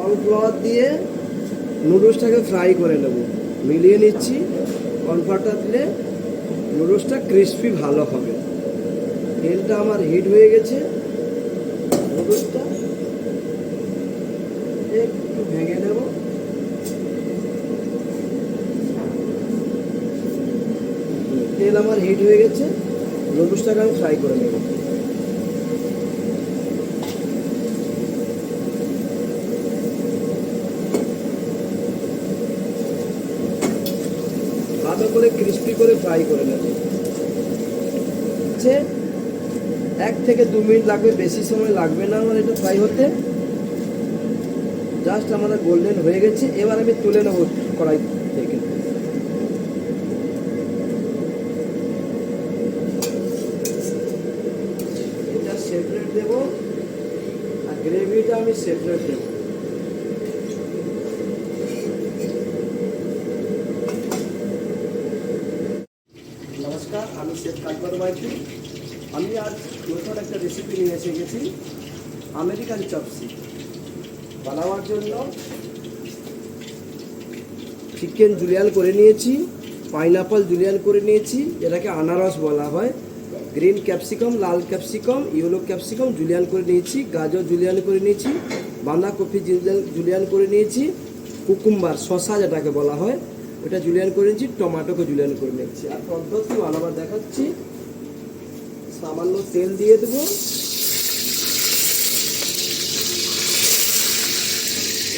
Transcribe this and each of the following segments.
Cornflour দিয়ে নুডলসটাকে fry করে নেব, মিলিয়ে নিচ্ছি। কর্নফ্লাওয়ারটা দিলে নুডলসটা ক্রিস্পি ভালো হবে। তেলটা আমার হিট হয়ে গেছে, নুডলসটা একটু ভেঙে নেব। তেল আমার হিট হয়ে গেছে, নুডলসটাকে আমি ফ্রাই করে নেব। ভালো করে ক্রিস্পি করে ফ্রাই করে নেব। 1 থেকে 2 মিনিট লাগবে, বেশি সময় লাগবে না আমার এটা ফ্রাই হতে। জাস্ট আমাদের গোল্ডেন হয়ে গেছে। এবার আমি তুলে নেব কড়াই থেকে। এটা সেপারেট দেব, আর গ্রেভিটা আমি সেপারেট দেব। নমস্কার, আমি শেফ কালপার মাইতি। আমি আজ নতুন একটা রেসিপি নিয়ে এসে গেছি, আমেরিকান চপস্টিক। বানাবার জন্য চিকেন জুলিয়ান করে নিয়েছি, পাইনাপল জুলিয়ান করে নিয়েছি, এটাকে আনারস বলা হয়। গ্রিন ক্যাপসিকাম, লাল ক্যাপসিকাম, ইয়েলো ক্যাপসিকাম জুলিয়ান করে নিয়েছি, গাজর জুলিয়ান করে নিয়েছি, বাঁধাকপি জুলিয়ান করে নিয়েছি, কুকুম্বার শসা যেটাকে বলা হয় ওটা জুলিয়ান করে নিয়েছি, টমেটোকে জুলিয়ান করে নিয়েছি। আর পদ্ধতি বানাবার দেখাচ্ছি। সামান্য তেল দিয়ে দেবো,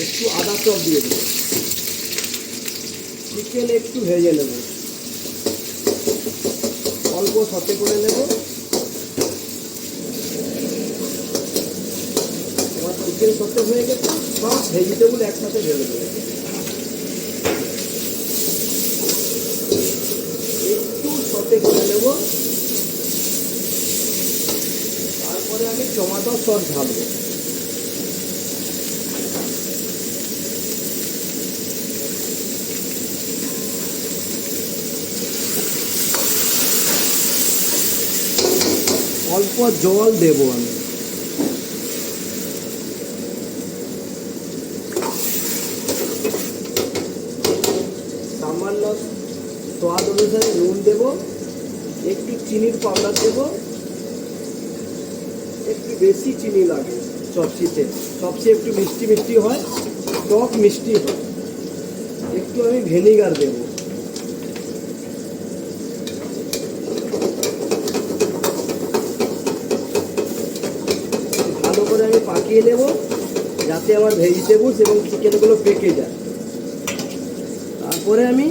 একটু আদা চপ দিয়ে দেবো, চিকেন একটু ভেজে নেব, অল্প সতে করে নেব। আমার চিকেন সতে হয়ে গেছে, সব ভেজিটেবল একসাথে ঢেলে দেবো। একটু সতে করে নেব, তারপরে আমি টমেটো সস ঢালবো। অল্প জল দেব আমি। সামান্য স্বাদ অনুসারে নুন দেব, একটু চিনির পাউডার দেব। একটু বেশি চিনি লাগে চপসিতে, চপসি একটু মিষ্টি মিষ্টি হয়, টক মিষ্টি হয়। একটু আমি ভিনেগার দেব। ভালো করে আমি পাকিয়ে নেব, যাতে আমার ভেজিটেবলস এবং চিকেনগুলো পেকে যায়। তারপরে আমি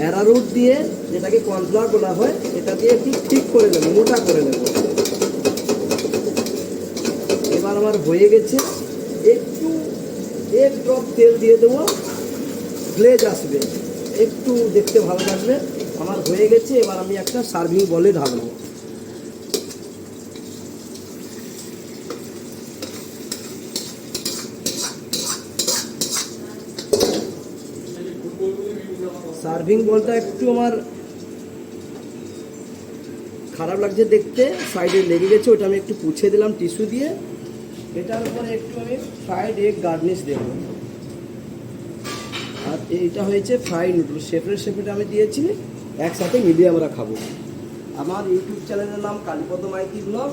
অ্যারারুট দিয়ে, যেটাকে কর্নফ্লাওয়ার বলা হয়, এটা দিয়ে একটু ঠিক করে নেব, মোটা করে নেব। এবার আমার হয়ে গেছে। একটু 1 ড্রপ তেল দিয়ে দেবো, গ্লেজ আসবে, একটু দেখতে ভালো লাগবে। আমার হয়ে গেছে। এবার আমি একটা সার্ভিং বলে ঢালবো। সার্ভিং বলটা একটু আমার খারাপ লাগছে দেখতে, সাইডে লেগে গেছে, ওটা আমি একটু পুছে দিলাম টিস্যু দিয়ে। এটার উপরে একটু আমি ফ্রাইড এগ গার্নিশ দেব। আর এইটা হয়েছে ফ্রাইড নুডলস, সেপারেট আমি দিয়েছি, একসাথে মিলিয়ে আমরা খাবো। আমার ইউটিউব চ্যানেলের নাম কালীপদ মাইতি ব্লগ।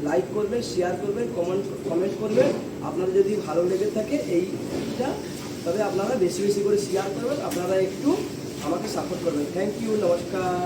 লাইক করবেন, শেয়ার করবেন, কমেন্ট করবেন। আপনাদের যদি ভালো লেগে থাকে এইটা, তবে আপনারা বেশি বেশি করে শেয়ার করবেন। আপনারা একটু আমাকে সাপোর্ট করবেন। থ্যাংক ইউ, নমস্কার।